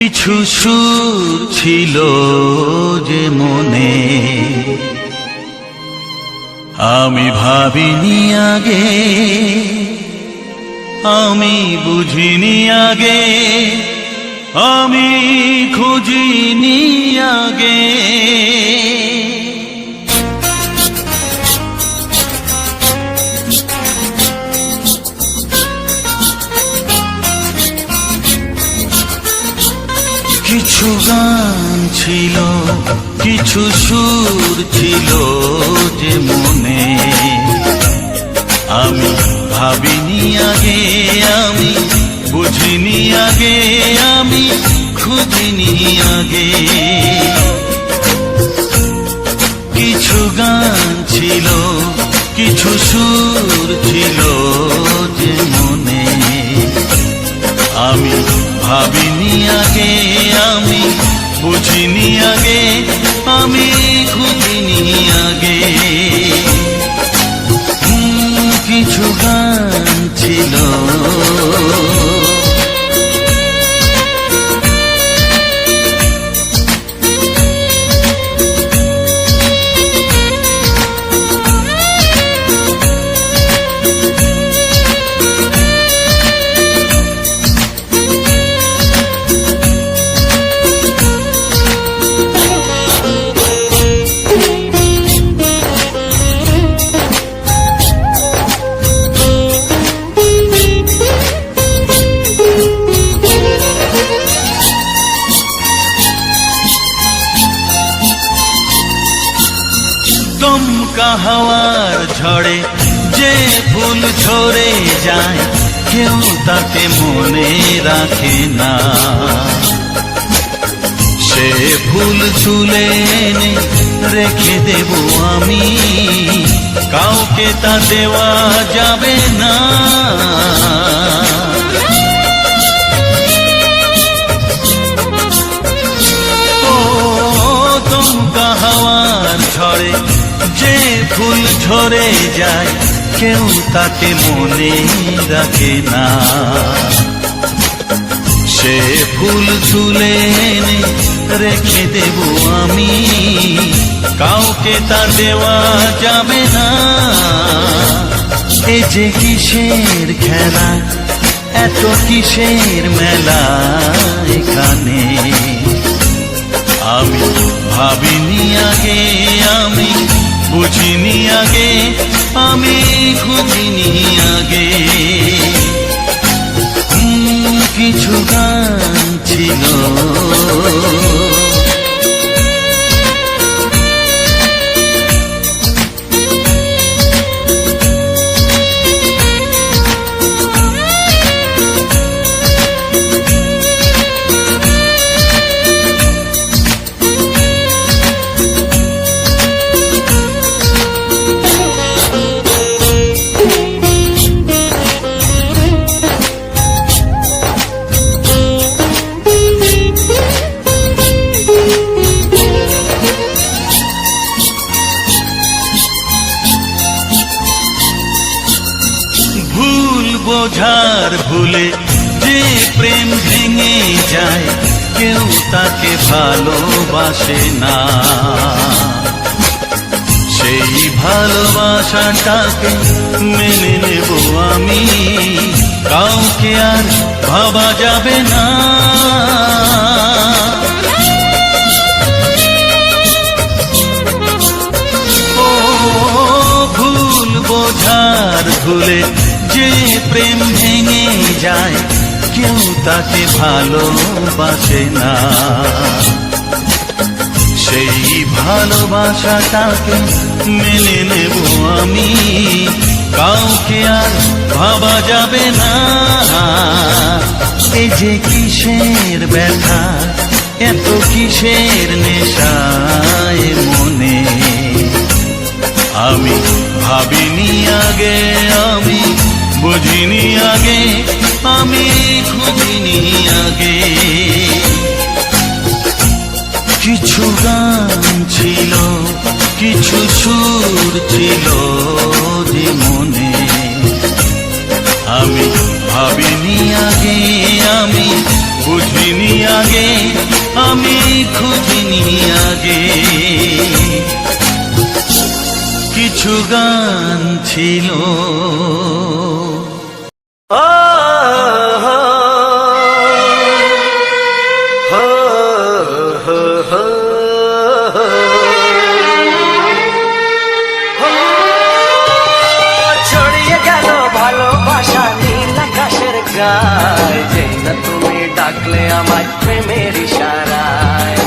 কিছু সুর ছিল যে মনে আমি ভাবিনি আগে, আমি বুঝিনি আগে, আমি খুঁজিনি আগে। কিছু গান ছিল, কিছু সুর ছিল যে মনে আমি ভাবিনি আগে, আমি বুঝিনি আগে, আমি খুঁজিনি আগে। কিছু গান ছিল, কিছু সুর ছিল যে মনে আমি ভাবিনি আগে, আমি বুঝিনি আগে, আমি খুঁজিনি আগে। কিছু গান ছিল দমকা হাওয়ার ঝড়ে যে ফুল ঝরে যায়, কেউ তাকে মনে রাখে না। সে ফুল তুলে এনে রেখে দেব আমি, কাউকে তা দেওয়া যাবে না। ও দমকা হাওয়ার ঝড়ে যে ফুল ঝরে যায়, কেউ তাকে মনে রাখে না। সে ফুল তুলে এনে রেখে দেব আমি, কাউকে তা দেওয়া যাবে না। এ যে কিসের খেলা, এত কিসের মেলা এখানে আমি ভাবিনি আগে, আমি বুঝিনি আগে, আমি খুঁজিনি আগে। কিছু গান ছিল বোঝার ভুলে যে প্রেম ভেঙে যায়, কেউ তাকে ভালোবাসে না। সেই ভালোবাসাটাকে মেনে নেব আমি, কাউকে আর ভাবা যাবে না। ও ভুল বোঝার ভুলে যে প্রেম ভেঙে যায়, কেউ তাকে ভালোবাসে না। সেই ভালোবাসাটাকে মেনে নেব আমি, কাউকে আর ভাবা যাবে না। এই যে কিসের ব্যথা, এত কিসের নেশায় মনে আমি ভাবিনি আগে, আমি বুঝিনি আগে, আমি খুঁজিনি আগে। কিছু গান ছিল, কিছু সুর ছিল যে মনে আমি ভাবিনি আগে, আমি বুঝিনি আগে, আমি খুঁজিনি আগে। কিছু গান ছিল ছড়িয়ে গেল ভালোবাসা নীল আকাশের গায়, যেই না তুমি ডাকলে আমায় প্রেমের ইশারায়।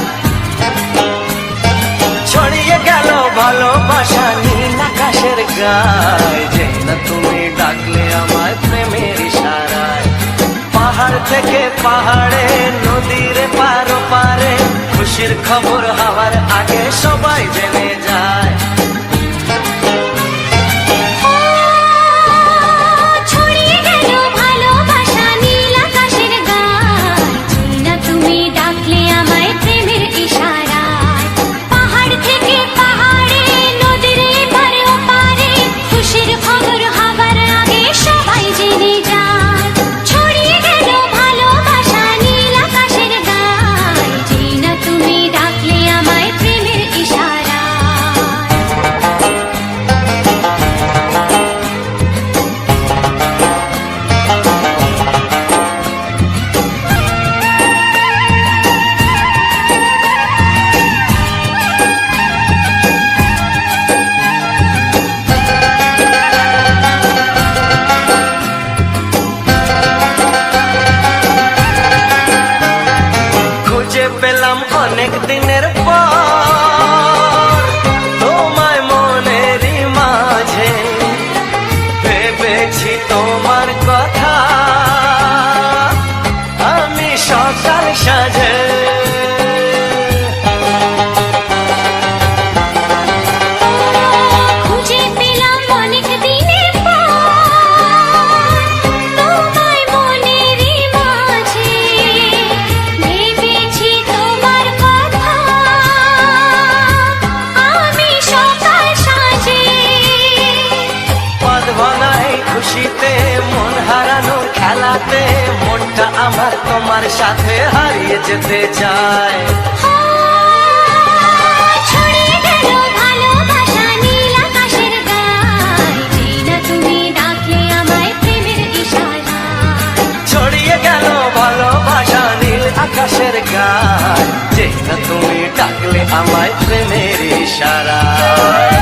ছড়িয়ে গেল ভালোবাসা নীল আকাশের গায়, যেই না তুমি ডাকলে আমায় প্রেমের ইশারায়। পাহাড় থেকে পাহাড়ে, নদীর পার পারে, খুশির খবর হওয়ার আগে সবাই জেনে যায়। পেলাম অনেক দিনের পর তোমায় মনেরই মাঝে, ভেবেছি তোমার কথা আমি সকাল সাজে। খুশিতে মন হারানোর খেলাতে মনটা আমার তোমার সাথে হারিয়ে যেতে চায়। ছড়িয়ে গেল ভালোবাসা নীল আকাশের গায়, যেই না তুমি ডাকলে আমায় প্রেমের ইশারায়। ছড়িয়ে গেল ভালোবাসা নীল আকাশের গায়, যেই না তুমি ডাকলে আমায় প্রেমের ইশারায়।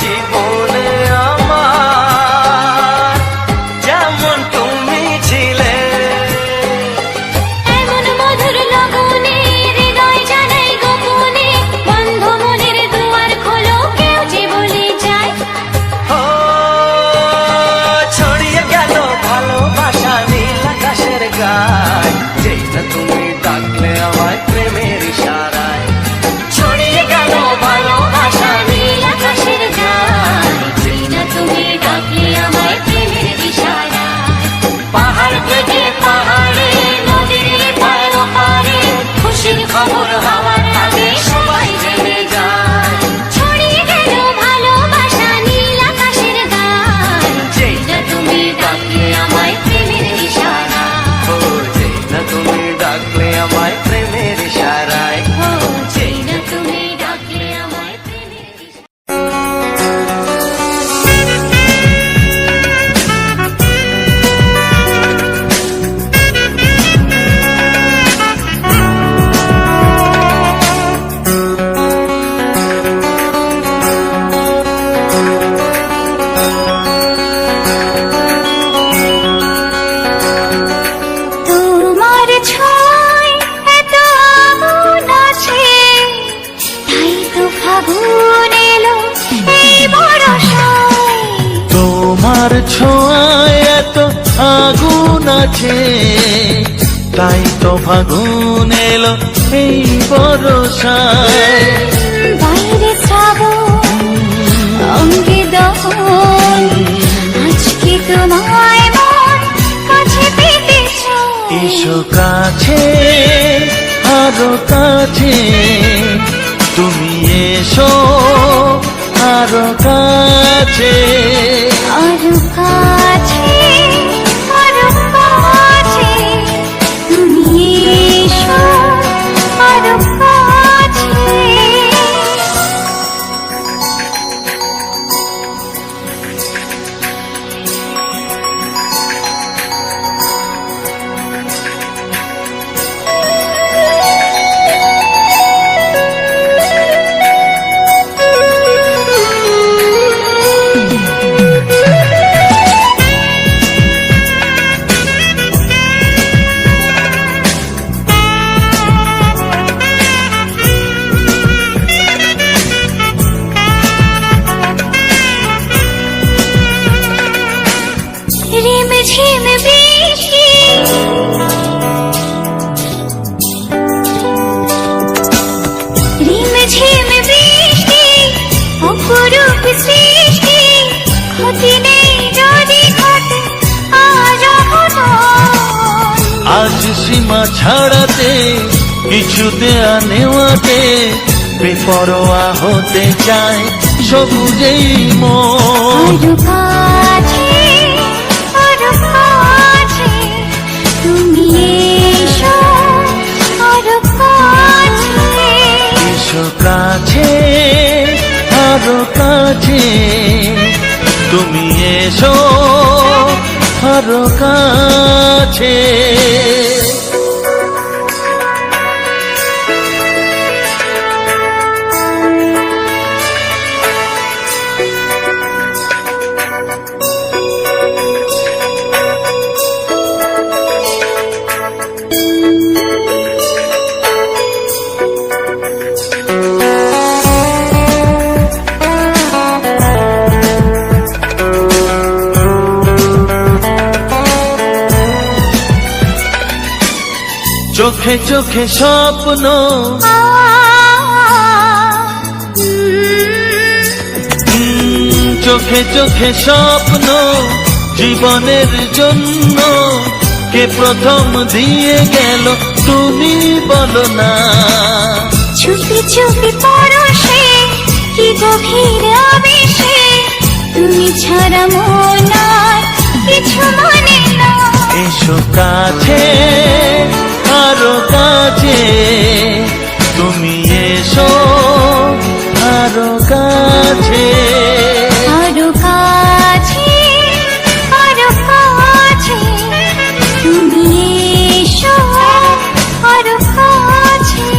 জীবনে আমার যেমন তুমি ছিলে, এমন মধুর লগনে হৃদয় জানাই গোপনে, বন্ধ মনের দুয়ার খোলো, কেউ যে বলে যায়। ও ছড়িয়ে গেল ভালোবাসা নীল আকাশের গায়, যেই না তুমি ডাকলে আমায় প্রেমের ইশারায়। ছড়িয়ে গেল ভালোবাসা নীল আকাশের গায়, ছোঁয়ায় এত আগুন আছে, তাই তো ফাগুন এলো এই বরষায়। বাইরে শ্রাবণ অঙ্গে দহন, আজকে তোমায় মন কাছে পেতে চায়। এসো কাছে, আরো কাছে, তুমি এসো আরো কাছে। আরো কাছে, আরো কাছে, তুমি এসো আরো কাছে। ঝিম বৃষ্টি, ঝিম বৃষ্টি, অপরূপ সৃষ্টি, ক্ষতি নেই যদি ঘটে আজ অঘটন। আজ সীমা ছাড়াতে, কিছু দেয়া নেওয়াতে, বেপরোয়া হতে চায় সবুজেই মন। আরো কাছে, আরো কাছে, তুমি এসো আরো কাছে। এসো কাছে, আরো কাছে, তুমি এসো আরো কাছে। চোখে চোখে স্বপ্ন, চোখে চোখে স্বপ্ন, জীবনের জন্য কে প্রথম দিয়ে গেল তুমি বলো না। চুপি চুপি পরশে, কি গভীর আবেশে, তুমি ছাড়া মন আর কিছু মনে না। এসো কাছে, আরো কাছে, তুমি এসো আরো কাছে। আরো কাছে, আরো কাছে, তুমি এসো আরো কাছে।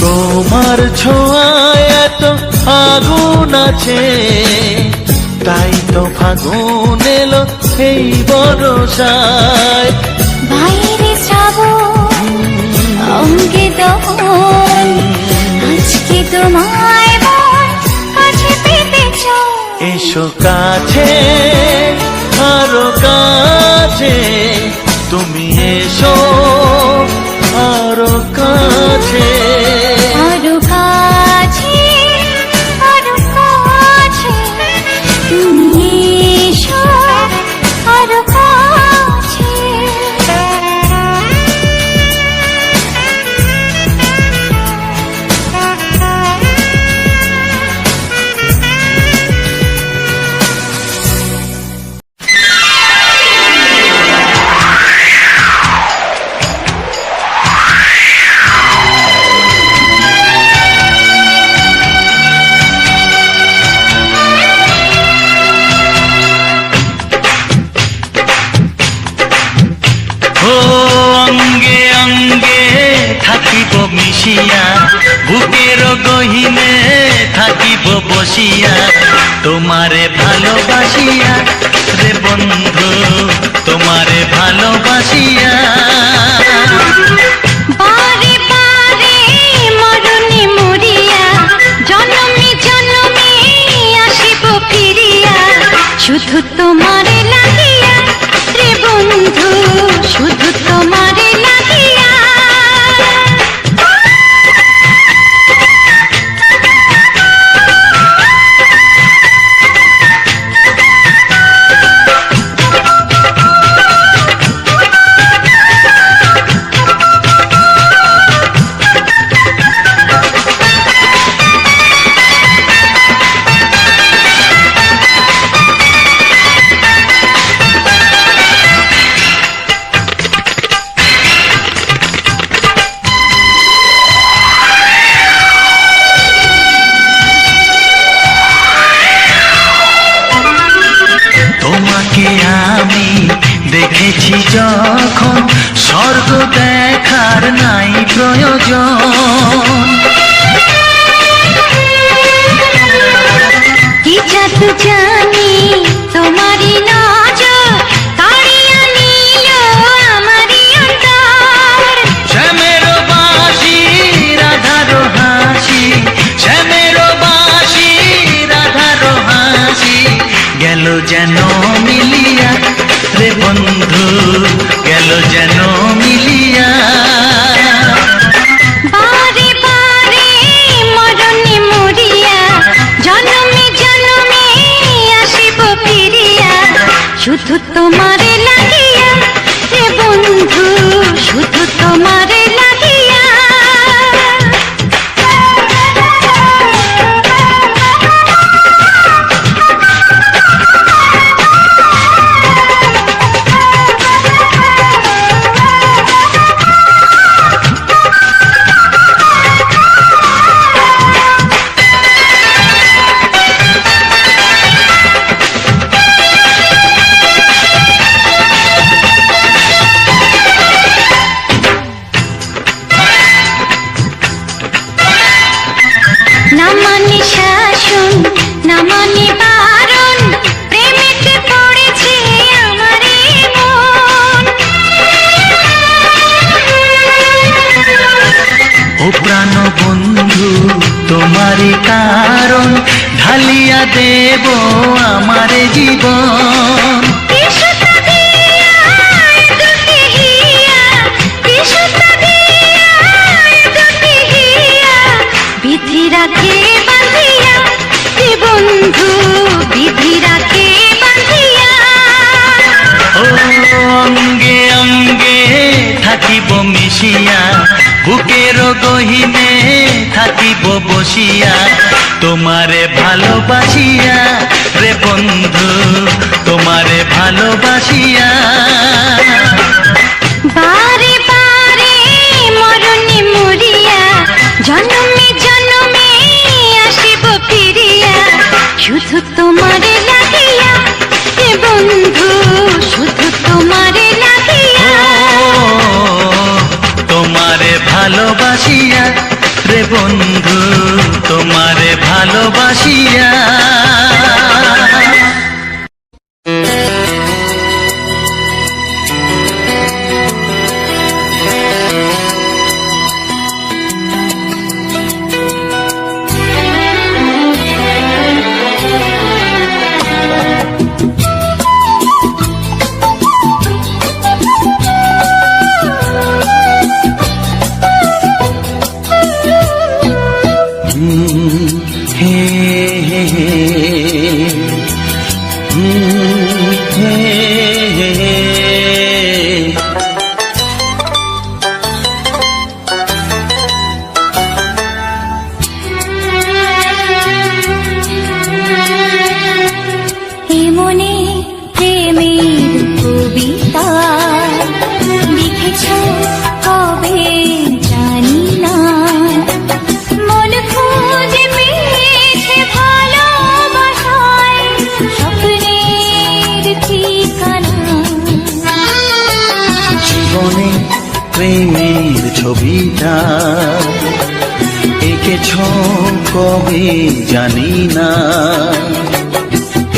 তোমার ছোঁয়ায় এত আগুন আছে, তাই তো ফাগুন এলো এই বরষায়। বাইরে শ্রাবণ অঙ্গে দহন, আজকে তোমায় মন কাছে পেতে চায়। এসো কাছে, আরো কাছে, তুমি এসো আরো কাছে। আরো কাছে, আরো কাছে, তুমি এসো আরো কাছে। ও অঙ্গে অঙ্গে থাকিব মিশিয়া, বুকের গহিনে থাকিব বসিয়া, তোমারে ভালোবাসিয়া রে বন্ধু, তোমারে ভালোবাসিয়া। বারে বারে মরণে মরিয়া, জনমে জনমে আসিব ফিরিয়া, শুধু তোমারে লাগিয়া রে বন্ধু, শুধু তোমারে লাগিয়া। তোমাকে আমি দেখেছি যখন, স্বর্গ দেখার নাই প্রয়োজন। কি জাদু জানি তোমারই নজর কাড়িয়া নিল আমারই অন্তর। শ্যামের বাঁশি রাধার হাসি, শ্যামের বাঁশি রাধার হাসি, গেল যেন মিলিয়া রে বন্ধু, গেল যেন মিলিয়া। বারে বারে মরণে মরিয়া, জনমে জনমে আসিব ফিরিয়া, শুধু তোমারে লাগিয়া রে বন্ধু, শুধু তোমারে লাগিয়া। না মানে শাসন, না মানে বারণ, প্রেমেতে পড়েছে আমারে মন। ও প্রাণ বন্ধু তোমারই কারণ, ঢালিয়া দেব আমারে জীবন। বিশুতা দিয়া দুটি হিয়া, বিশুতা দিয়া দুটি হিয়া, বিধি রাখে বাঁধিয়া হে বন্ধু, বিধি রাখে বাঁধিয়া। ও অঙ্গে অঙ্গে থাকিব মিশিয়া, বুকের গহিনে থাকিব বসিয়া, তোমারে ভালোবাসিয়া রে বন্ধু, তোমারে ভালোবাসিয়া। বারে বারে মরণে মরিয়া, জনমে জনমে আসিব ফিরিয়া, শুধু তোমারে লাগিয়া হে বন্ধু, শুধু তোমারে লাগিয়া। তোমারে ভালোবাসিয়া রে বন্ধু, তোমারে ভালোবাসিয়া। হে হে হে হে হে। এ মনে প্রেমের কবিতা লিখেছ কবে জানি না, মন খুঁজে পেয়েছে ভালোবাসায় স্বপ্নের ঠিকানা। জীবনে প্রেমের ছবিটা এঁকেছ কবে জানি না,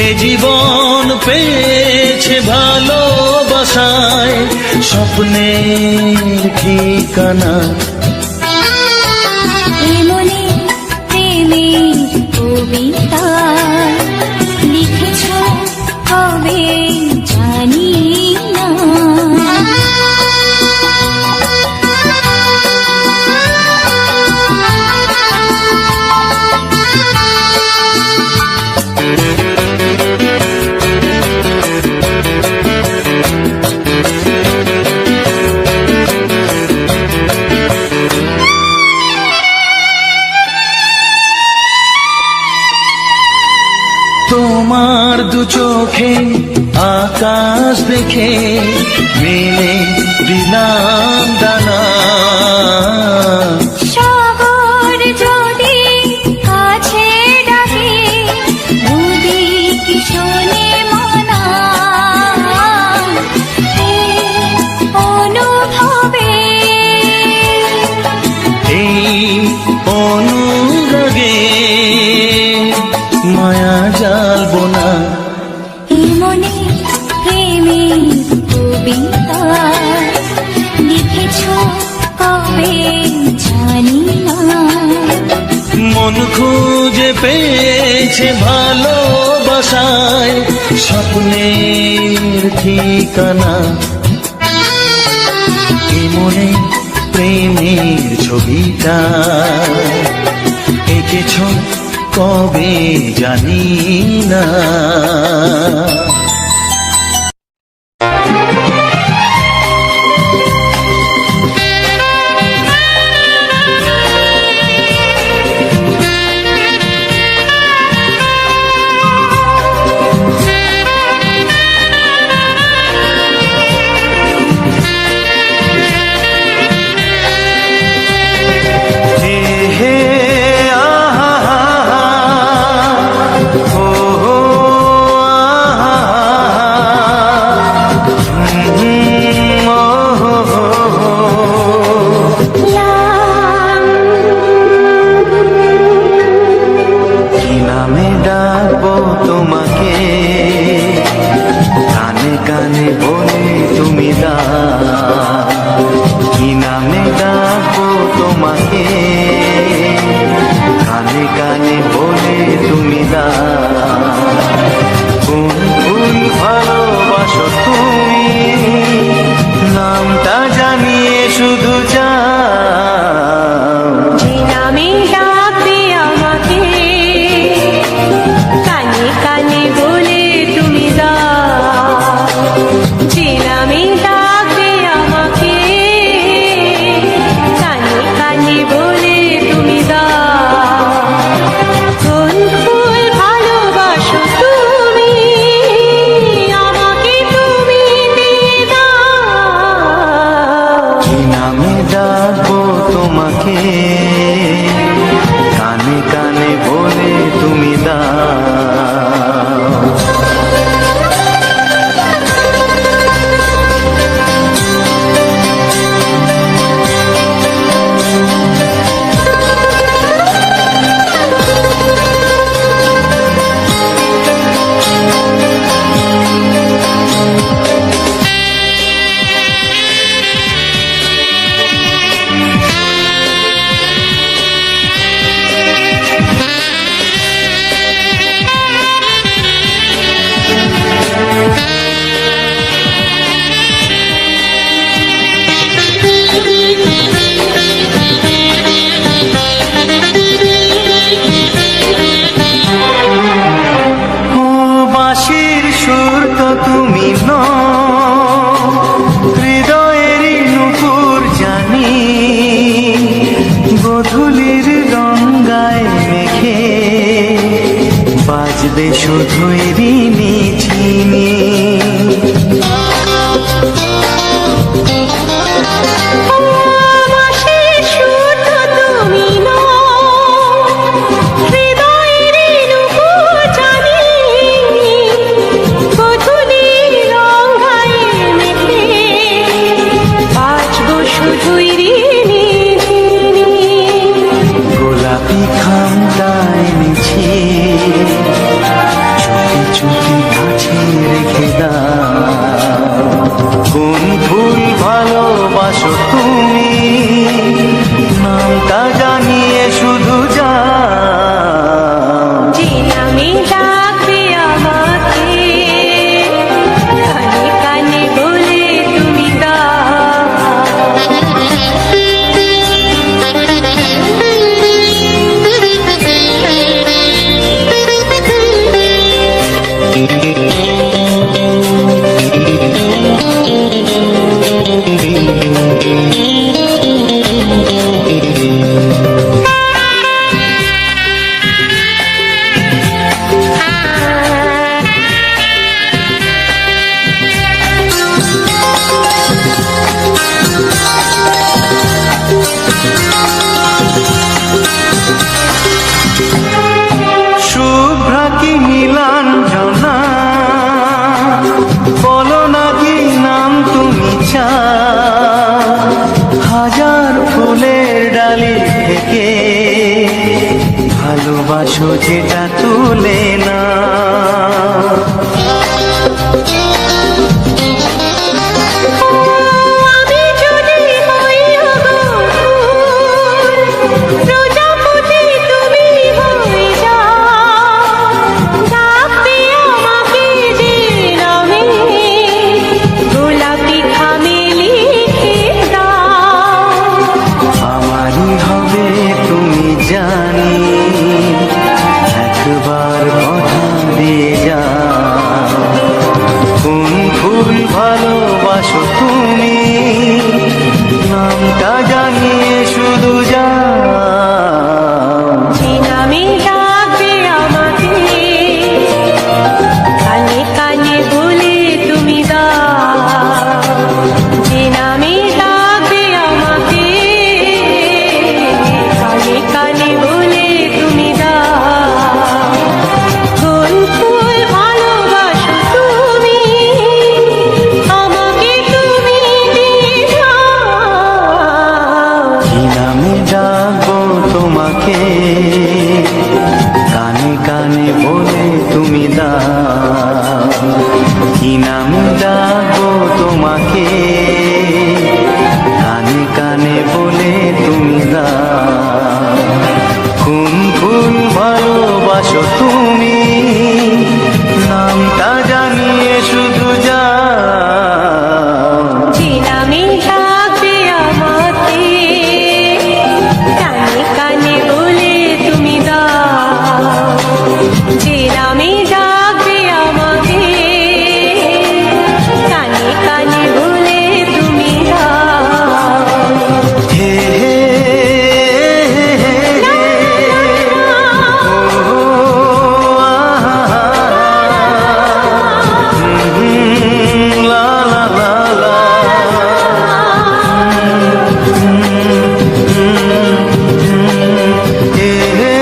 এ জীবন পেয়েছে ভালোবাসায় স্বপ্নের ঠিকানা। এ মনে প্রেমের কবিতা লিখেছ তোমার দু চোখে আকাশ দেখে মেলে দিলাম দানা। সাগর যদি কাছে ডাকে নদী কি শোনে মানা। এই অনুভবে এই অনুরাগে মায়া জালবো না। এই মনে প্রেমের কবিতা লিখেছ কবে জানি না। মন খুঁজে পেয়েছে ভালোবাসায় স্বপ্নের ঠিকানা। এ মনে প্রেমের ছবিটা এঁকেছ কবে জানি না। শুধুই রিমিঝিমি গোলাপি খামটায় নিছি চুপি কাছে রেখে দাও কোন ফুল ভালোবাসো তুমি নামটা জানিয়ে শুধু যাও যে নামে ডাকবে আমাকে কানে কানে বলে তুমি দাও সোজেটা তুলে না। আমি যদি হই প্রজাপতি তুমি হয়ে যাও, ডাকবে আমাকে যে নামে, গোলাপি খামে লিখে দাও। আমারই হবে তুমি জানি, একবার কথা দিয়ে যাও। কোন ফুল ভালোবাসো তুমি, নামটা জানিয়ে শুধু যাও। যে নামে ডাকবে আমাকে, কানে কানে বলে তুমি দাও। যে নামে ডাকবে আমাকে, কানে কানে বলে তুমি দাও। কোন ফুল ভালোবাসো তুমি, আমাকে তুমি দিয়ে দাও। কি নামে ডাকবো তোমাকে, কানে কানে বলে তুমি দাও। কি নামে ডাকবো তোমাকে, কানে কানে বলে তুমি দাও। কোন ফুল ভালোবাসো তুমি, নামটা জানিয়ে শুধু যাও। যে নামে ডাকবে আমাকে, কানে কানে বলে তুমি দাও। যে নামে ডাকবে আমাকে, কানে কানে বলে তুমি দাও। হে হে হে ও আহা, লা লা লা লা। হে হে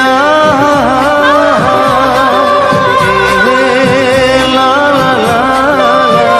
আহা, হে লা লা লা লা।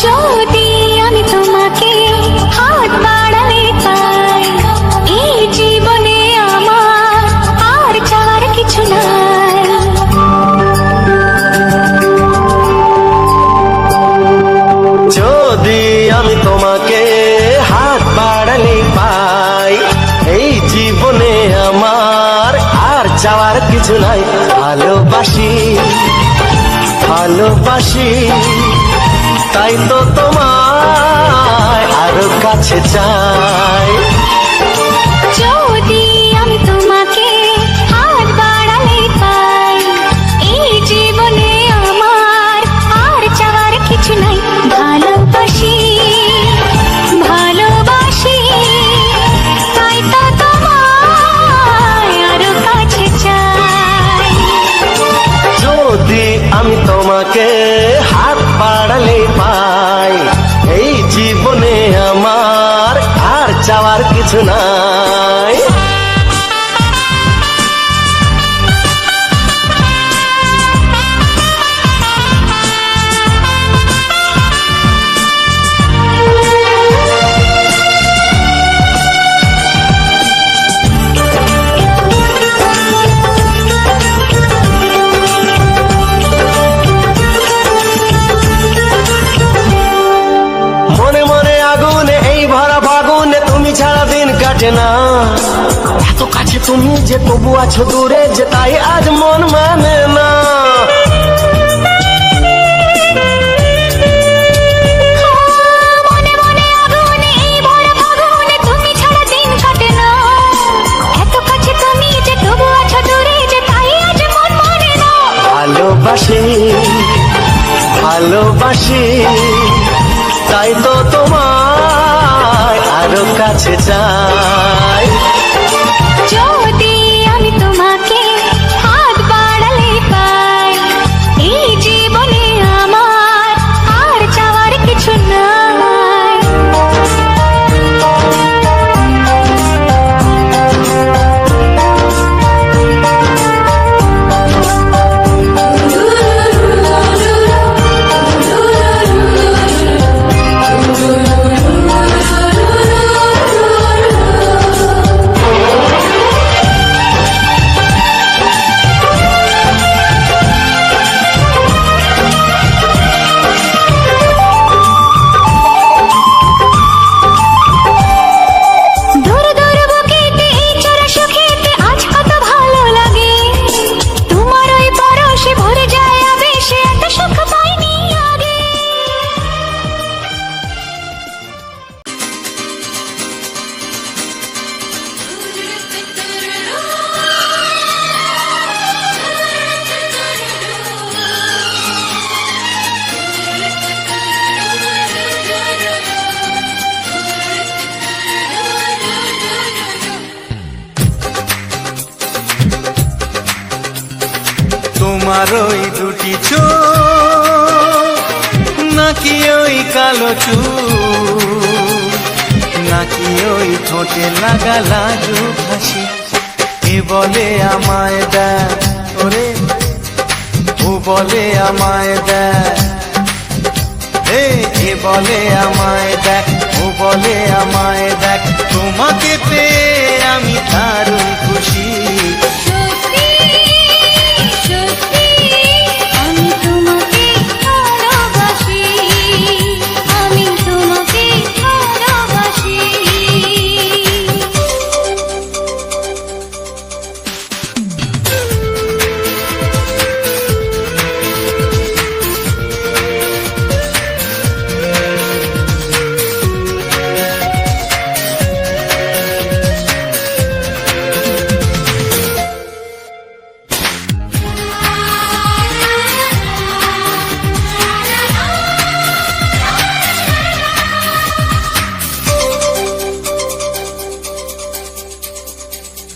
যদি আমি তোমাকে হাত বাড়ালে পাই, এই জীবনে আমার আর চাওয়ার কিছু নাই। যদি আমি তোমাকে হাত বাড়ালে পাই, এই জীবনে আমার আর চাওয়ার কিছু নাই। ভালোবাসি ভালোবাসি, তাই তো তোমায় আরো কাছে চাই। যদি আমি তোমাকে হাত বাড়ালে পাই, এই জীবনে আমার আর চাওয়ার কিছু নাই। ভালোবাসি ভালোবাসি, তাই তো তোমায় আরো কাছে চাই। যদি আমি তোমাকে হাত বাড়ালে পাই, এই জীবনে আমার আর চাওয়ার কিছু নাই। মনে মনে আগুনে এই ভরা ফাগুনে তুমি ছাড়া দিন কাটে না। এত কাছে তুমি যে তবু আছো দূরে, যে তাই আজ মন মানে না। মনে মনে আগুনে এই ভরা ফাগুনে তুমি ছাড়া দিন কাটে না। এত কাছে তুমি যে তবু আছো দূরে, যে তাই আজ মন মানে না। ভালোবাসি ভালোবাসি, তাই তো তোমায় আরো কাছে চাই। যদি আমি তোমাকে হাত বাড়ালে পাই, এই জীবনে আমার আর চাওয়ার কিছু নাই। দূর দূর বুকেতে এই চোরা সুখেতে আজ কত ভালো লাগে, তোমার ওই পরশে ভরে যায় আবেশে, এত সুখ পাইনি আগে। তোমার ওই দুটি চোখ, নাকি ওই কালো চুল, নাকি ওই ঠোঁটে লাগা লাজুক হাসি, এ বলে আমায় দেখ ওরে, ও বলে আমায় দেখ, এ বলে আমায় দেখ, ও বলে আমায় দেখ, তোমাকে পেয়ে আমি দারুণ খুশি। সত্যি সত্যি আমি তোমাকে ভালোবাসি, আমি তোমাকে ভালোবাসি।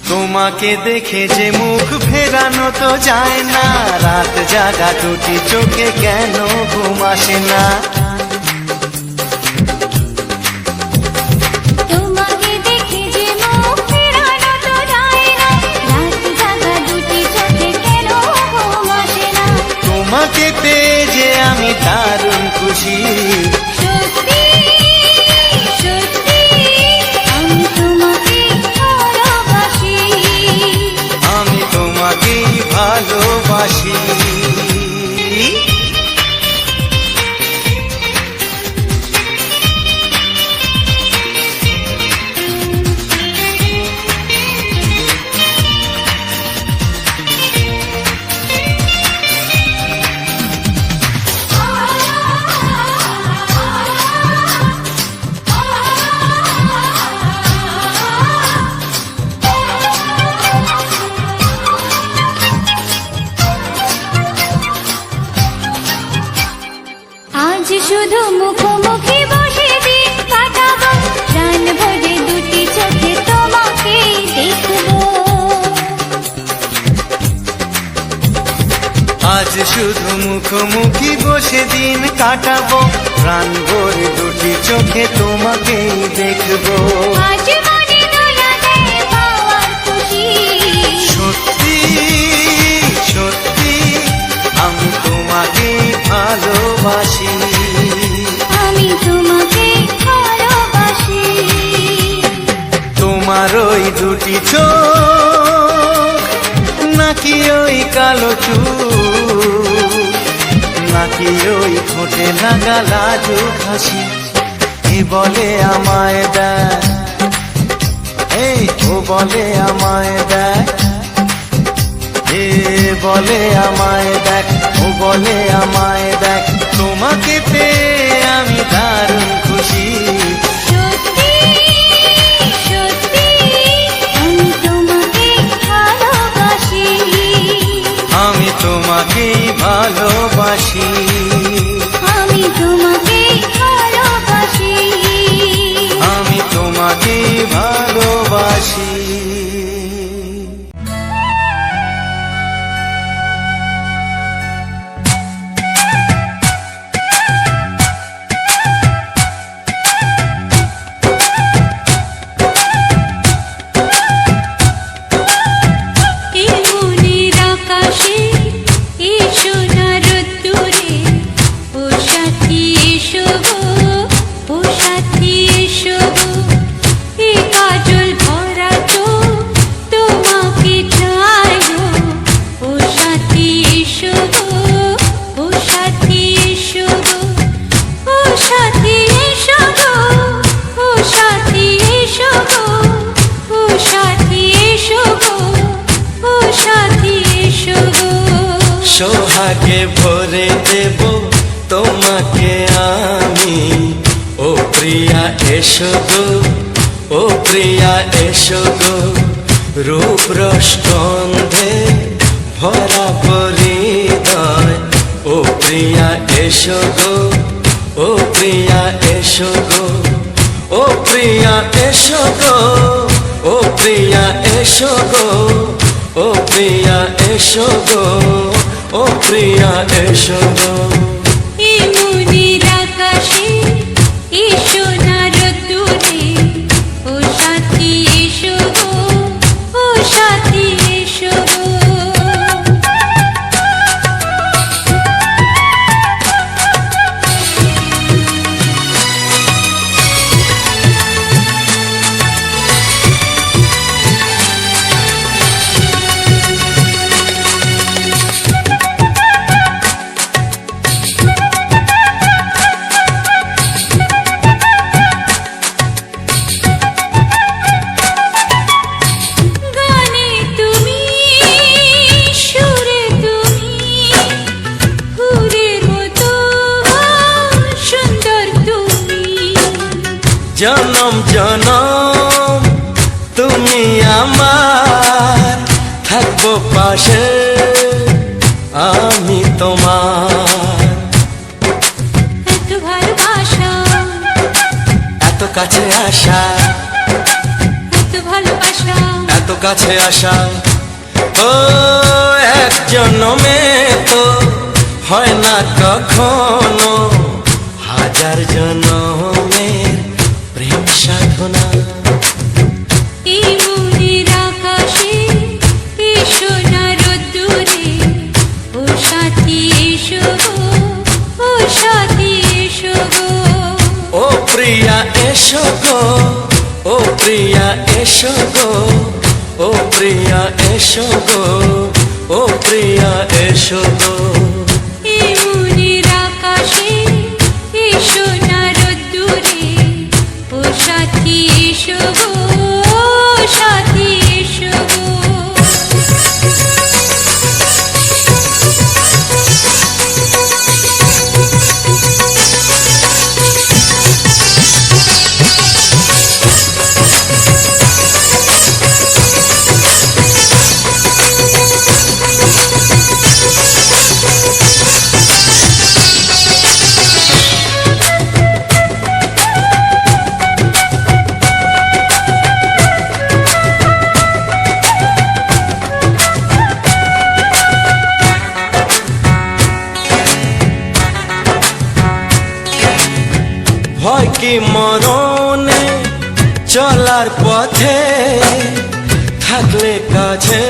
তোমাকে দেখে যে মুখ ফেরানো তো যায় না, রাত জাগা দুটি চোখে কেন ঘুম আসে না। তোমাকে দেখে যে মুখ ফেরানো তো যায় না, রাত জাগা দুটি চোখে কেন ঘুম আসে না। তোমাকে পেয়ে যে আমি দারুণ খুশি। সত্যি সত্যি আমি তোমাকে ভালোবাসি, আমি তোমাকেই ভালোবাসি। আজ শুধু মুখোমুখি বসে দিন কাটাবো, প্রাণ ভরে দুটি চোখে তোমাকে দেখবো। আজ শুধু মুখোমুখি বসে দিন কাটাবো, প্রাণ ভরে দুটি চোখে তোমাকেই দেখবো। আজ মনে দোলা দেয় পাওয়ার খুশি, সত্যি সত্যি আমি তোমাকেই ভালোবাসি। আমি তোমাকে ভালোবাসি। তোমার ওই দুটি চোখ, নাকি ওই কালো চুল, নাকি ওই ঠোঁটে লাগা লাজুক হাসি, এ বলে আমায় দেখ, এই ও বলে আমায় দেখ, এ বলে আমায় দেখ, ও বলে আমায় দেখ, তোমাকে পেয়ে আমি দারুণ খুশি। সত্যি সত্যি আমি তোমাকে ভালোবাসি, আমি তোমাকেই ভালোবাসি। সোহাগে ভরে দেব তোমাকে আমি। ও প্রিয়া এসো গো, ও প্রিয়া এসো গো, রূপ রস গন্ধে ভরা পরিদয়। ও প্রিয়া এসো গো, ও প্রিয়া এসো গো, ও প্রিয়া এসো গো, ও প্রিয়া এসো গো, ও প্রিয়া এসো গো, ও প্রিয়া এসো গো। এই মনের আকাশে এসো না রোদ্দুরে, ও সাথী এসো গো, ও সাথী এসো গো। গানে তুমি, সুরে তুমি, ফুলের মতো সুন্দর তুমি। জনম জনম তুমি আমার, থাকবো পাশে আমি তোমার। এত ভালোবাসা, এত কাছে আসা, এত ভালোবাসা, এত কাছে আসা, ও এক জন্মে তো হয় না কখনো, হাজার জন্মের প্রেম সাধনা। এই মনের আকাশে এসো না রোদ্দুরে, ও সাথী এসো গো, ও সাথী এসো গো। ও প্রিয়া এসো গো, ও প্রিয়া এসো গো, ও প্রিয়া এসো গো, ও প্রিয়া এসো গো। এই মনের আকাশে এসো না রোদ্দুরে, ও সাথী এসো গো, ও সাথী এসো গো। ভয় কি মরণে চলার পথে, থাকলে কাছে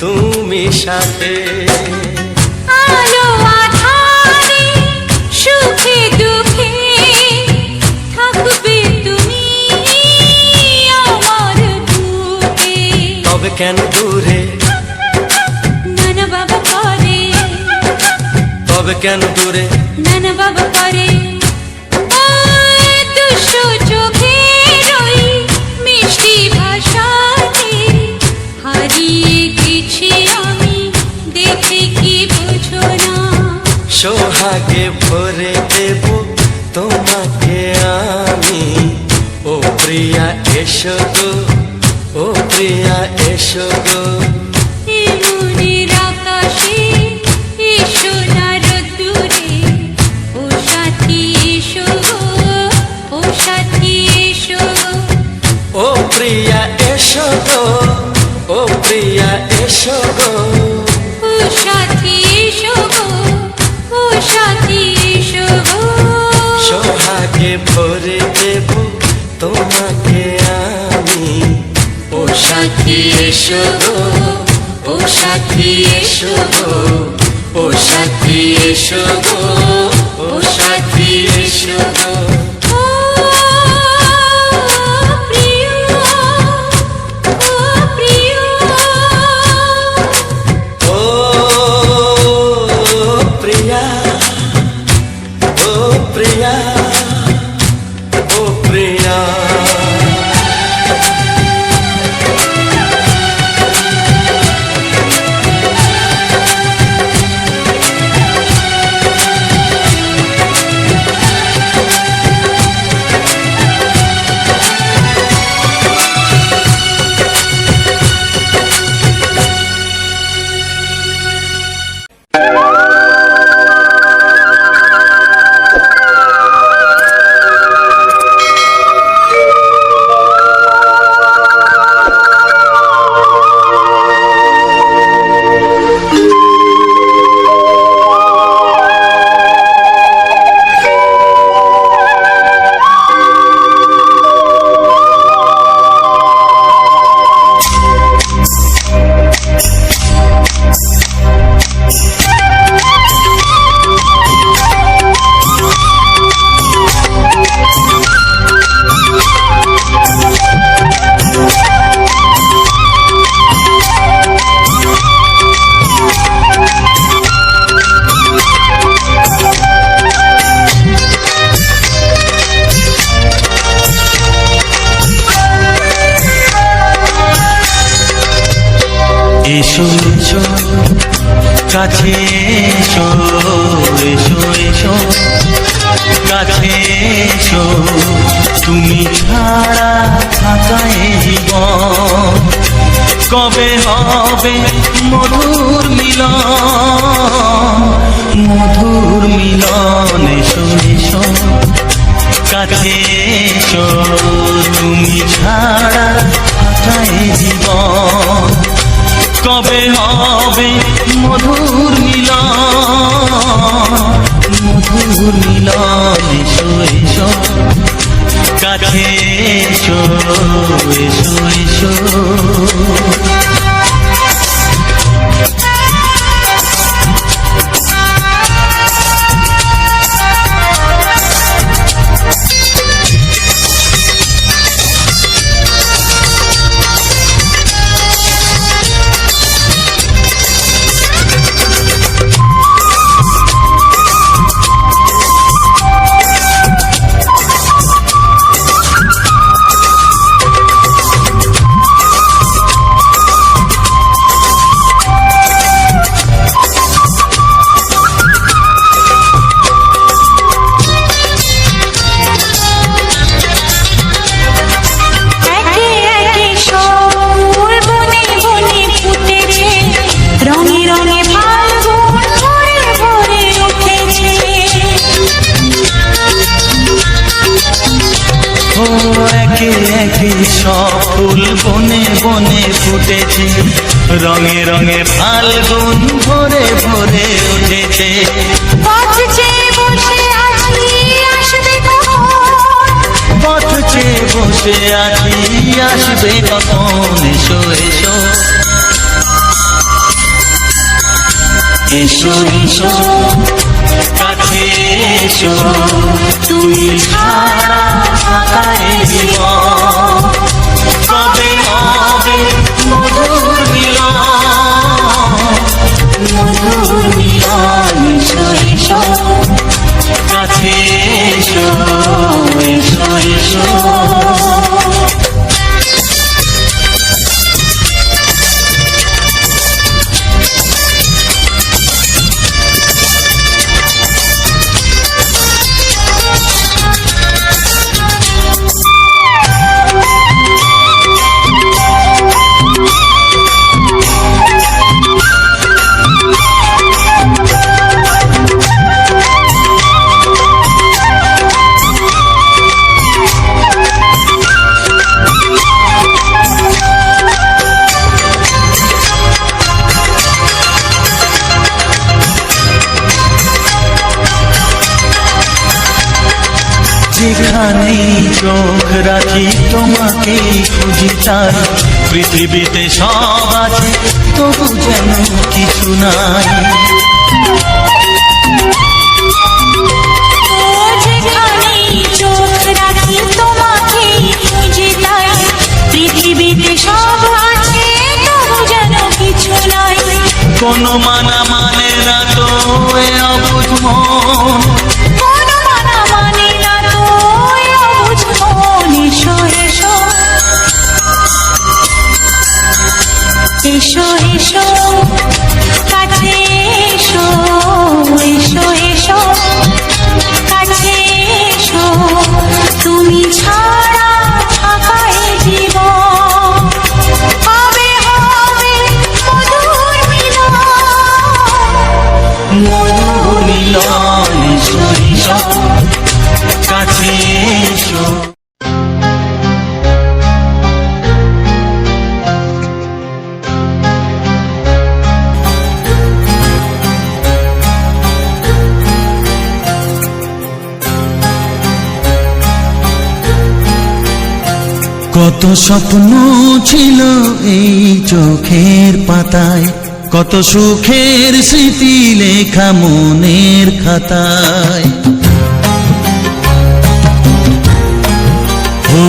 তুমি সাথে। আলো আঁধারে, সুখে দুঃখে, থাকবে তুমি আমার বুকে। তবে কেন দূরে, নানা বাবা করে, তবে কেন দূরে, নানা বাবা করে। ওই দুষ্টু চোখের ওই মিষ্টি ভাষাতে হারিয়ে গেছি আমি, দেখে কি বোঝো না। সোহাগে ভরে দেব তোমাকে আমি। ও প্রিয়া এসো গো, ও প্রিয়া এসো গো। এই মনের আকাশে এসো না রোদ্দুরে, ও সাথী এসো গো, ও সাথী এসো গো। ও প্রিয়া এসো গো, ও প্রিয়া এসো গো। ও সাথী এসো গো, ও সাথী এসো গো। সোহাগে ভরে দেব তোমাকে আমি। ও সাথী এসো গো, ও সাথী এসো গো, ও সাথী এসো গো, ও সাথী এসো গো। ও প্রিয়, ও প্রিয়, ও প্রিয়া, ও প্রিয়া, ও প্রিয়া। কাছে এসো এসো এসো কাছে এসো তুমি ছাড়া থাকা এ জীবন কবে হবে মধুর মিলন এসো এসো কাছে এসো তুমি ছাড়া থাকা এ জীবন কবে হবে মধুর মিলন এসো এসো কাছে এসো এসো এসো একে একে সব ফুল বনে বনে ফুটেছে রঙে রঙে ফাল্গুন ভরে ভরে উঠেছে পথ চেয়ে বসে আছি আসবে পথ চেয়ে বসে আছি আসবে কখন এসো এসো এসো এসো কাছে এসো তুমি ছাড়া থাকা এ জীবন কবে হবে মধুর মিলন এসো এসো কাছে এসো এসো এসো যেখানেই চোখ রাখি তোমাকেই খুঁজি তাই পৃথিবীতে সব আছে তবু যেন কিছু নাই যেখানেই চোখ রাখি তোমাকেই খুঁজি তাই পৃথিবীতে সব আছে তবু যেন কিছু নাই কোনো মানা মানে না তো এ অবুঝ মন কোনো মানা মানে না তো এ অবুঝ মন এসো এসো এসো এসো কাছে এসো এসো এসো কাছে এসো তুমি ছাড়া থাকা এ জীবন হবে হবে মধুর মিলন এসো এসো কাছে এসো কত স্বপ্ন ছিল এই চোখের পাতায় কত সুখের স্মৃতি লেখা মনের খাতায় ও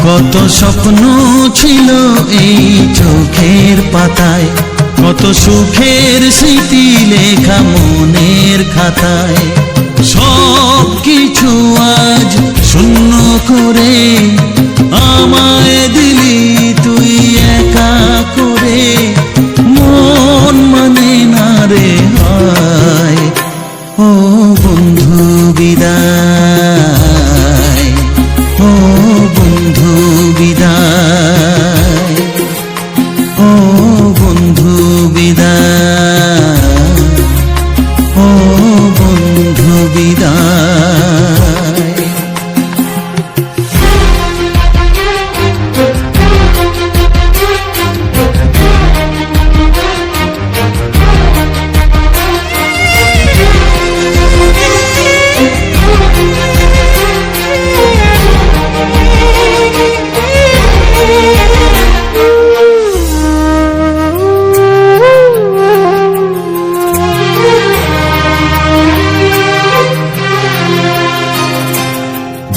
কত স্বপ্ন ছিল এই চোখের পাতায় কত সুখের স্মৃতি লেখা মনের খাতায় সব কিছু আজ শূন্য করে আমায় দিলি তুই একা করে মন মানে না রে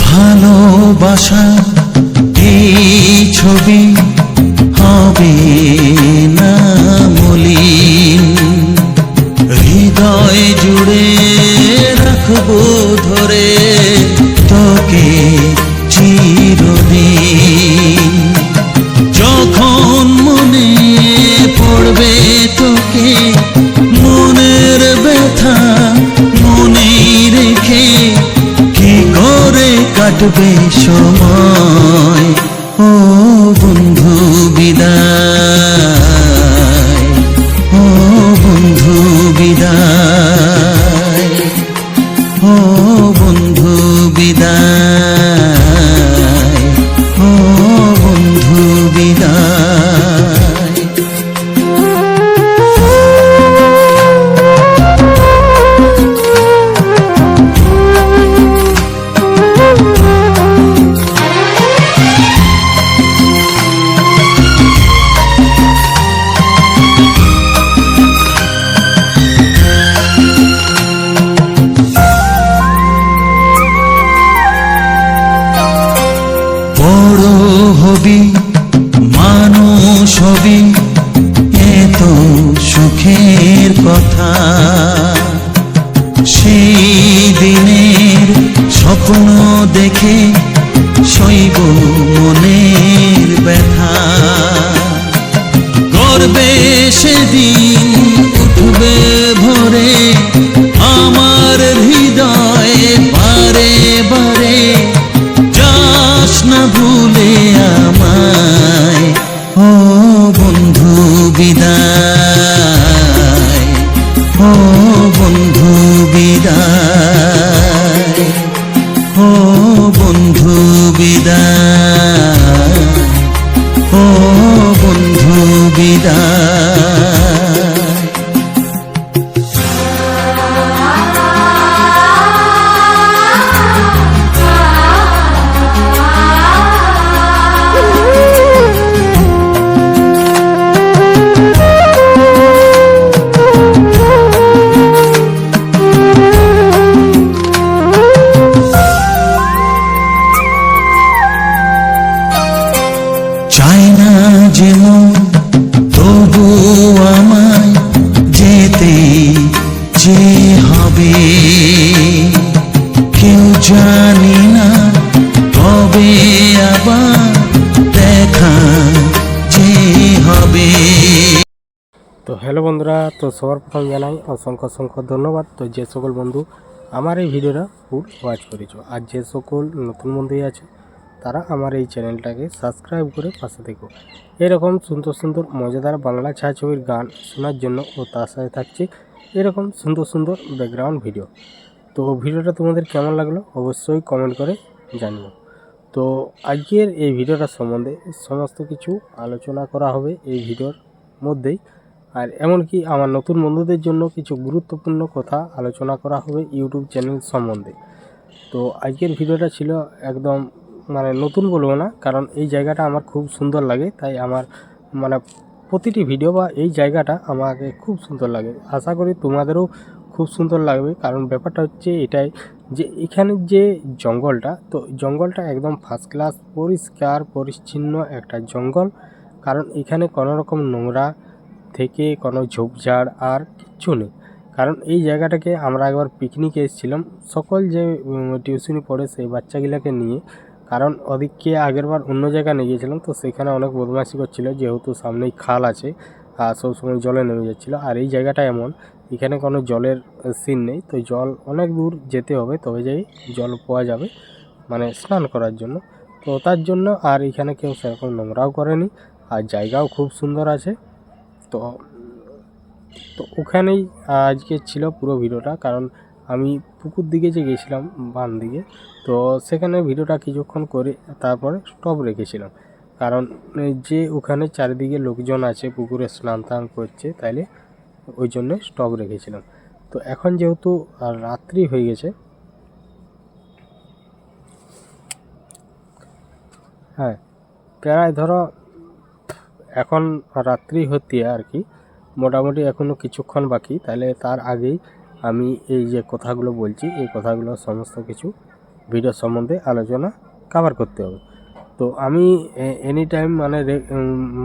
ভালোবাসা এই ছবি হবে না মলিন, হৃদয় জুড়ে রাখবো ধরে তোকে চিরদিন। যখন মনে পড়বে তোকে, মনের ব্যথা মনে রেখে কি করে কাটবে সময়। ও বন্ধু বিদায়, ও বন্ধু বিদায়, ও বন্ধু বিদায়, ও বন্ধু বিদায়। বড় হবি মানুষ হবি, এত সুখের কথা। সেই দিনের স্বপ্ন দেখে সইব মনের ব্যথা। গর্বে সেদিন উঠবে ভরে আমার হৃদয়ে বারে বারে। যাস না ভুলে আমায়, ও বন্ধু বিদায়, ও বন্ধু বিদায়, ও বন্ধু বিদায়, ও বন্ধু বিদায়। চাই না যেমন তবু আমায় যেতে যে হবে। কেউ জানি না কবে আবার দেখা যে হবে। তো হ্যালো বন্ধুরা, তো সবার প্রথম জানাই অসংখ্য অসংখ্য ধন্যবাদ। তো যে সকল বন্ধু আমার এই ভিডিওটা ফুল ওয়াচ করেছো, আর যে সকল নতুন বন্ধুই আছে তারা আমার এই চ্যানেলটাকে সাবস্ক্রাইব করে পাশে থেকো। এরকম সুন্দর সুন্দর মজাদার বাংলা ছায়াছবির গান শোনার জন্য, ও তার সাথে থাকছে এরকম সুন্দর সুন্দর ব্যাকগ্রাউন্ড ভিডিও। তো ভিডিওটা তোমাদের কেমন লাগলো অবশ্যই কমেন্ট করে জানিও। তো আজকের এই ভিডিওটা সম্বন্ধে সমস্ত কিছু আলোচনা করা হবে এই ভিডিওর মধ্যেই। আর এমনকি আমার নতুন বন্ধুদের জন্য কিছু গুরুত্বপূর্ণ কথা আলোচনা করা হবে ইউটিউব চ্যানেল সম্বন্ধে। তো আজকের ভিডিওটা ছিল একদম নতুন বলবো না, কারণ এই জায়গাটা আমার খুব সুন্দর লাগে, তাই আমার প্রতিটি ভিডিও বা এই জায়গাটা আমাকে খুব সুন্দর লাগে। আশা করি তোমাদেরও খুব সুন্দর লাগবে, কারণ ব্যাপারটা হচ্ছে এটাই যে এখানে যে জঙ্গলটা, তো জঙ্গলটা একদম ফার্স্ট ক্লাস পরিষ্কার পরিচ্ছন্ন একটা জঙ্গল। কারণ এখানে কোনো রকম নোংরা থেকে কোনো ঝোপঝাড় আর কিচ্ছু নেই। কারণ এই জায়গাটাকে আমরা একবার পিকনিকে এসেছিলাম সকল যে টিউশনি পড়ে সেই বাচ্চাগুলোকে নিয়ে। কারণ ওদিকে আগেরবার অন্য জায়গায় নিয়ে গিয়েছিলাম, তো সেখানে অনেক বদমাশি করছিল, যেহেতু সামনেই খাল আছে আর সবসময় জলে নেমে যাচ্ছিলো। আর এই জায়গাটা এমন, এখানে কোনো জলের সিন নেই, তো জল অনেক দূর যেতে হবে তবে যাই জল পাওয়া যাবে স্নান করার জন্য। তো তার জন্য আর এখানে কেউ সেরকম নোংরাও করেনি, আর জায়গাও খুব সুন্দর আছে। তো ওখানেই আজকে ছিল পুরো ভিডিওটা, কারণ আমি পুকুর দিকে যে গেছিলাম বান দিকে, তো সেখানে ভিডিওটা কিছুক্ষণ করে তারপরে স্টপ রেখেছিলাম, কারণ যে ওখানে চারিদিকে লোকজন আছে পুকুরে স্নান টান করছে, তাইলে ওই জন্যে স্টপ রেখেছিলাম। তো এখন যেহেতু রাত্রি হয়ে গেছে, হ্যাঁ প্রায় ধরো এখন রাত্রি হতে আর কি মোটামুটি এখনও কিছুক্ষণ বাকি, তাহলে তার আগেই আমি এই যে কথাগুলো বলছি এই কথাগুলো সমস্ত কিছু ভিডিও সম্বন্ধে আলোচনা কভার করতে হবে। তো আমি এনি টাইম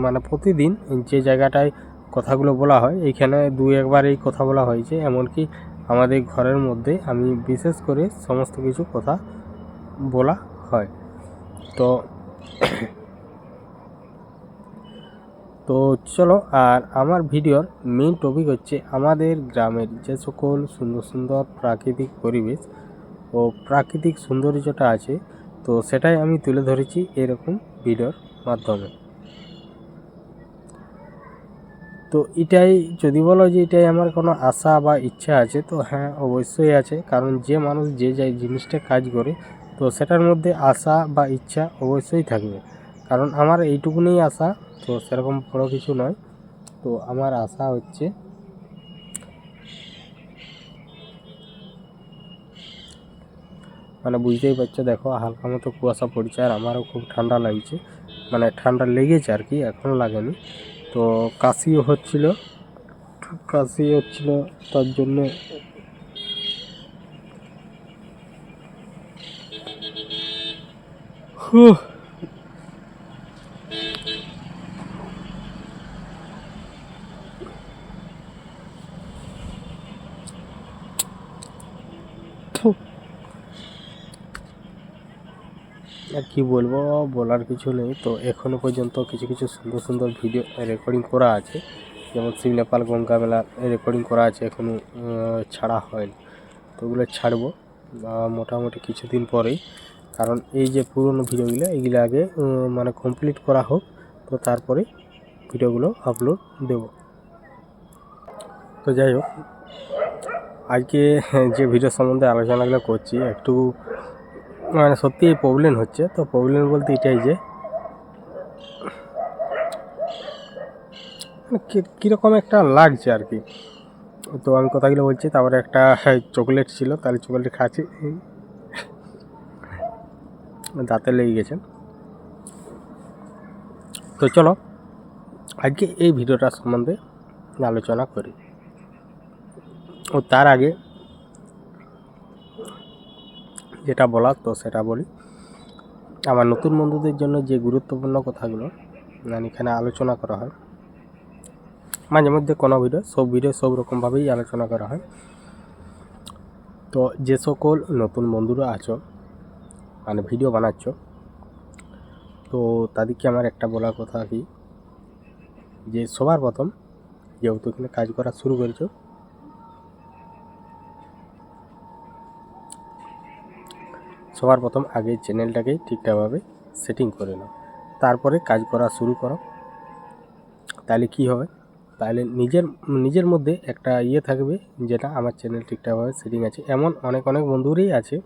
মানে প্রতিদিন যে জায়গাটায় কথাগুলো বলা হয় এইখানে দুই একবার এই কথা বলা হয়েছে, এমনকি আমাদের ঘরের মধ্যে আমি বিশেষ করে সমস্ত কিছু কথা বলা হয়। তো তো চলো, আর আমার ভিডিওর মেইন টপিক হচ্ছে আমাদের গ্রামের যে সকল সুন্দর সুন্দর প্রাকৃতিক পরিবেশ ও প্রাকৃতিক সৌন্দর্যটা আছে, তো সেটাই আমি তুলে ধরেছি এরকম ভিডিওর মাধ্যমে। তো এটাই যদি বলো যে এটাই আমার কোনো আশা বা ইচ্ছা আছে, তো হ্যাঁ অবশ্যই আছে, কারণ যে মানুষ যে জিনিসটা কাজ করে তো সেটার মধ্যে আশা বা ইচ্ছা অবশ্যই থাকবে। কারণ আমার এইটুকুনি আশা, তো সেরকম বড় কিছু নয়। তো আমার আশা হচ্ছে মানে বুঝতেই পারছো, দেখো হালকা মতো কুয়াশা পড়ছে আর আমারও খুব ঠান্ডা লাগছে, মানে ঠান্ডা লেগেছে আর কি, এখনও লাগেনি। তো কাশিও হচ্ছিল তার জন্য আর কি বলবো, বলার কিছু নেই। তো এখনও পর্যন্ত কিছু কিছু সুন্দর সুন্দর ভিডিও রেকর্ডিং করা আছে, যেমন শিবনেপাল গঙ্গা মেলার রেকর্ডিং করা আছে, এখনও ছাড়া হয়নি। তো ওগুলো ছাড়বো মোটামুটি কিছুদিন পরেই, কারণ এই যে পুরনো ভিডিওগুলো এগুলো আগে মানে কমপ্লিট করা হোক, তো তারপরে ভিডিওগুলো আপলোড দেব। তো যাই হোক, আজকে যে ভিডিও সম্বন্ধে আলোচনাগুলো করছি একটু মানে সত্যি প্রবলেম হচ্ছে। তো প্রবলেম বলতে এটাই যে কীরকম একটা লাগছে আর কি। তো আমি কথাগুলো বলছি, তারপরে একটা চকলেট ছিল, তাহলে চকলেট খাচ্ছি, দাঁতে লেগে গেছে। তো চলো আজকে এই ভিডিওটার সম্বন্ধে আলোচনা করি। ও তার আগে যেটা বলার তো সেটা বলি। আমার নতুন বন্ধুদের জন্য যে গুরুত্বপূর্ণ কথাগুলো মানে এখানে আলোচনা করা হয়, মাঝে মধ্যে কোনো ভিডিও সব রকমভাবেই আলোচনা করা হয়। তো যে সকল নতুন বন্ধুরা আছো মানে ভিডিও বানাচ্ছ, তো তাদেরকে আমার একটা বলার কথা কি, যে সবার প্রথম যেহেতু এখানে কাজ করা শুরু করেছো, সবার প্রথম আগে চ্যানেলটাকে ঠিকঠাকভাবে সেটিং করে নাও, তারপরে কাজ করা শুরু করো। তাহলে কি হবে, তাহলে নিজের মধ্যে একটা থাকবে, যেটা আমার চ্যানেল ঠিকঠাকভাবে সেটিং আছে। এমন অনেক বন্ধুরই আছে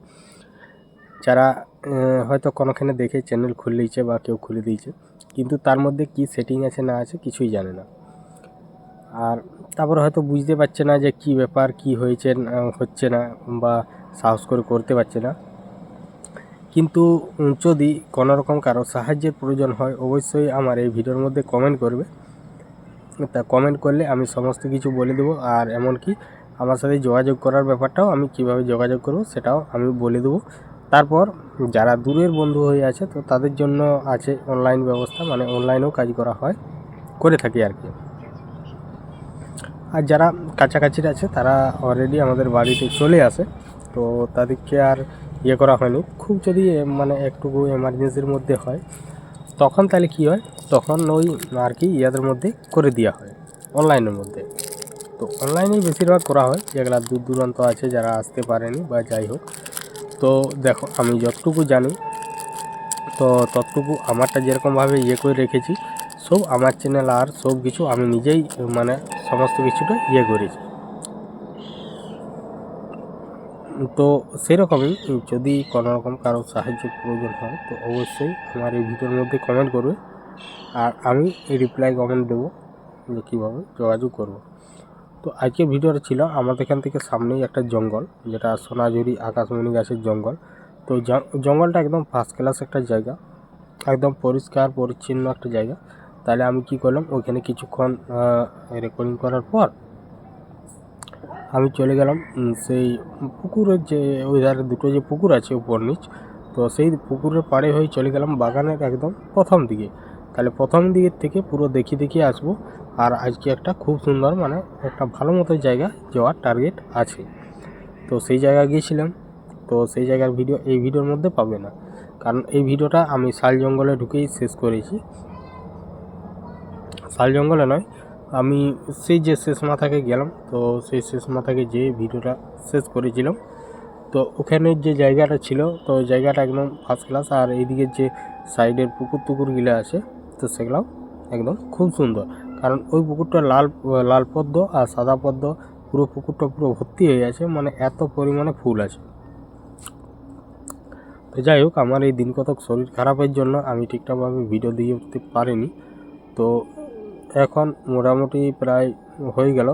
যারা হয়তো কোনোখানে দেখে চ্যানেল খুলে দিয়েছে বা কেউ খুলে দিয়েছে, কিন্তু তার মধ্যে কি সেটিং আছে না আছে কিছুই জানে না। আর তারপরে হয়তো বুঝতে পারছে না যে কি ব্যাপার, কি হয়েছে হচ্ছে না, বা সাহস করে করতে পারছে না। কিন্তু যদি কোনোরকম কারো সাহায্যের প্রয়োজন হয়, অবশ্যই আমার এই ভিডিওর মধ্যে কমেন্ট করবে। তা কমেন্ট করলে আমি সমস্ত কিছু বলে দেবো, আর এমনকি আমার সাথে যোগাযোগ করার ব্যাপারটাও আমি কিভাবে যোগাযোগ করব সেটাও আমি বলে দেবো। তারপর যারা দূরের বন্ধু হয়ে আছে, তো তাদের জন্য আছে অনলাইন ব্যবস্থা, মানে অনলাইনেও কাজ করে থাকি আর কি। আর যারা কাছাকাছির আছে তারা অলরেডি আমাদের বাড়িতে চলে আসে, তো তাদেরকে আর করা হয়নি। খুব যদি মানে একটুকু এমার্জেন্সির মধ্যে হয়, তখন তাহলে কি হয়, তখন ওই আর কি ইয়াদের মধ্যে করে দেওয়া হয় অনলাইনের মধ্যে। তো অনলাইনেই বেশিরভাগ করা হয়, যেগুলো দূর দূরান্ত আছে যারা আসতে পারেনি বা যাই হোক। তো দেখো আমি যতটুকু জানি, তো ততটুকু আমারটা যেরকমভাবে করে রেখেছি, সব আমার চ্যানেল আর সব কিছু আমি নিজেই মানে সমস্ত কিছুটা করেছি। তো সেরকমই যদি কোনো রকম কারো সাহায্যের প্রয়োজন হয় তো অবশ্যই আমার এই ভিডিওর মধ্যে কমেন্ট করবে, আর আমি রিপ্লাই কমেন্ট দেবো যে কীভাবে যোগাযোগ করব। তো আজকে ভিডিওটা ছিল আমাদের এখান থেকে সামনেই একটা জঙ্গল, যেটা সোনাঝুরি আকাশমণি গাছের জঙ্গল। তো জঙ্গলটা একদম ফার্স্ট ক্লাস একটা জায়গা, একদম পরিষ্কার পরিচ্ছন্ন একটা জায়গা। তাহলে আমি কি করলাম, ওইখানে কিছুক্ষণ রেকর্ডিং করার পর আমি চলে গেলাম সেই পুকুরের যে ওই ধারে দুটো যে পুকুর আছে উপর নিচ, তো সেই পুকুরের পাড়ে হয়ে চলে গেলাম বাগানের একদম প্রথম দিকে। তাহলে প্রথম দিকের থেকে পুরো দেখিয়ে আসবো। আর আজকে একটা খুব সুন্দর মানে একটা ভালো মতো জায়গা যাওয়ার টার্গেট আছে, তো সেই জায়গায় গিয়েছিলাম। তো সেই জায়গার ভিডিও এই ভিডিওর মধ্যে পাবে না, কারণ এই ভিডিওটা আমি শাল জঙ্গলে ঢুকেই শেষ করেছি। শাল জঙ্গলে নয়, আমি সেই যে শেষ মাথাকে গেলাম, তো সেই শেষ মাথাকে যে ভিডিওটা শেষ করেছিলাম, তো ওখানের যে জায়গাটা ছিল, তো জায়গাটা একদম ফার্স্ট ক্লাস। আর এইদিকে যে সাইডের পুকুরগুলো আছে, তো সেগুলোও একদম খুব সুন্দর, কারণ ওই পুকুরটা লাল পদ্ম আর সাদা পদ্ম পুরো পুকুরটা পুরো ভর্তি হয়ে আছে, মানে এত পরিমাণে ফুল আছে। তো যাই হোক, আমার এই দিন কতক শরীর খারাপের জন্য আমি ঠিকঠাকভাবে ভিডিও দিয়ে উঠতে পারিনি। তো এখন মোটামুটি প্রায় হয়ে গেল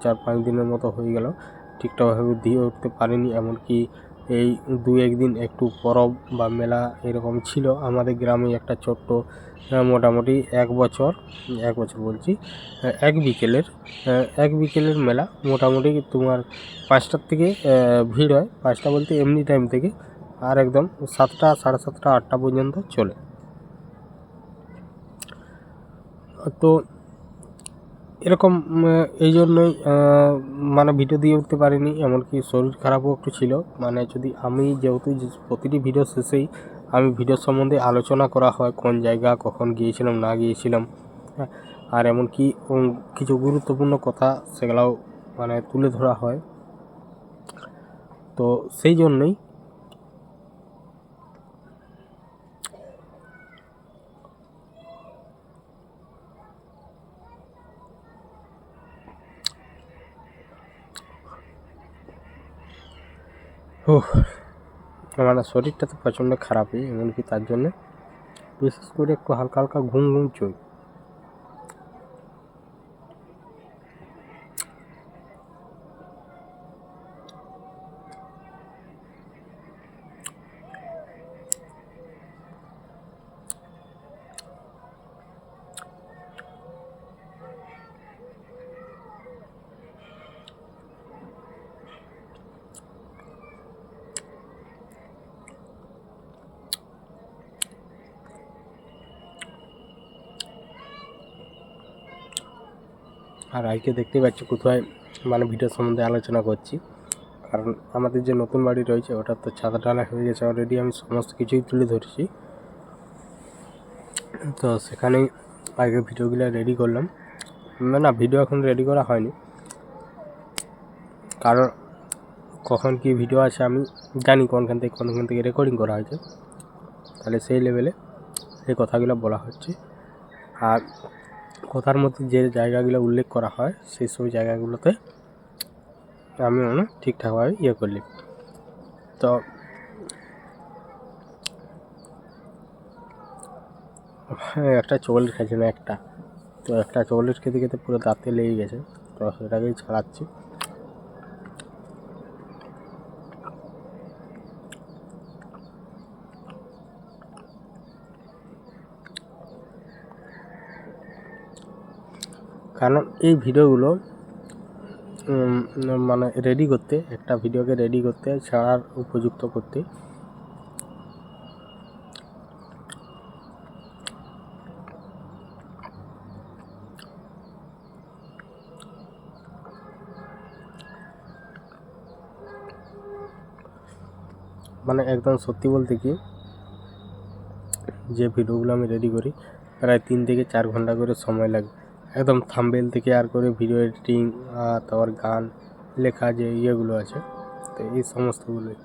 4-5 দিনের মতো হয়ে গেল ঠিকঠাকভাবে দিয়ে উঠতে পারিনি। এমনকি এই 2-1 দিন একটু পরব বা মেলা এরকম ছিল আমাদের গ্রামে, একটা ছোট্ট মোটামুটি এক বছর বলছি, এক বিকেলের মেলা। মোটামুটি তোমার 5টার থেকে ভিড় হয়, 5টা বলতে এমনি টাইম থেকে, আর একদম 7টা, 7:30, 8টা পর্যন্ত চলে। তো এরকম এই জন্যই মানে ভিডিও দিয়ে উঠতে পারিনি, এমনকি শরীর খারাপও একটু ছিল। মানে যদি আমি যেহেতু প্রতিটি ভিডিও শেষেই আমি ভিডিও সম্বন্ধে আলোচনা করা হয়, কোন জায়গা কখন গিয়েছিলাম না গিয়েছিলাম, আর এমনকি কিছু গুরুত্বপূর্ণ কথা সেগুলোও মানে তুলে ধরা হয়। তো সেই জন্যই আমার শরীরটা তো প্রচণ্ড খারাপই, এমনকি তার জন্যে বিশেষ করে একটু হালকা হালকা ঘুম চই। আর আজকে দেখতে পাচ্ছি কোথায় মানে ভিডিও সম্বন্ধে আলোচনা করছি, কারণ আমাদের যে নতুন বাড়ি রয়েছে ওটার তো ছাদ ঢালাই হয়ে গেছে অলরেডি, আমি সমস্ত কিছুই তুলে ধরছি। তো সেখানেই আগে ভিডিওগুলো রেডি করলাম, না ভিডিও এখন রেডি করা হয়নি, কারণ কখন কি ভিডিও আছে আমি জানি, কোনখান থেকে রেকর্ডিং করা হয়েছে, তাহলে সেই লেভেলে এই কথাগুলো বলা হচ্ছে। আর কথার মধ্যে যে জায়গাগুলো উল্লেখ করা হয় সেই সব জায়গাগুলোতে আমি ঠিকঠাকভাবে করলি। তো একটা চকলেট খাইছি না একটা চকলেট খেতে খেতে পুরো দাঁতে লেগে গেছে, তো সেটাকেই ছাড়াচ্ছি। কারণ এই ভিডিওগুলো মানে রেডি করতে, একটা ভিডিওকে রেডি করতে, ছাড়ার উপযুক্ত করতে মানে একদম সত্যি বলতে কি, যে ভিডিওগুলো আমি রেডি করি প্রায় 3 থেকে 4 ঘন্টা করে সময় লাগে, একদম থাম্বনেল থেকে আর করে ভিডিও এডিটিং, তারপর গান লেখা যে ইয়েগুলো আছে, তো এই সমস্তগুলোই।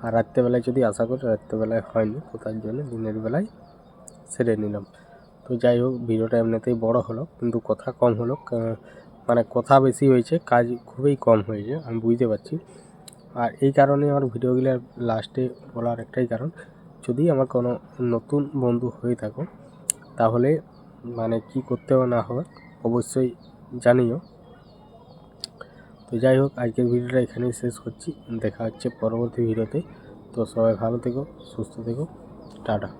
আর রাত্রেবেলায় যদি আশা করি, রাত্রেবেলায় হয়নি, তো তার জন্য দিনের বেলায় সেরে নিলাম। তো যাই হোক, ভিডিওটা এমনিতেই বড় হলো, কিন্তু কথা কম হলো, মানে কথা বেশি হয়েছে, কাজ খুবই কম হয়েছে, আমি বুঝতে পারছি। আর এই কারণে আমার ভিডিওগুলো লাস্টে বলার একটাই কারণ, যদি আমার কোনো নতুন বন্ধু হয়ে থাকো তাহলে মানে কি করতে হবে না হবে অবশ্যই জানিও। তো যাই হোক, আজকের ভিডিওটা এখানেই শেষ করছি, দেখা হচ্ছে পরবর্তী ভিডিওতে। তো সবাই ভালো থেকো, সুস্থ থেকো, টাটা।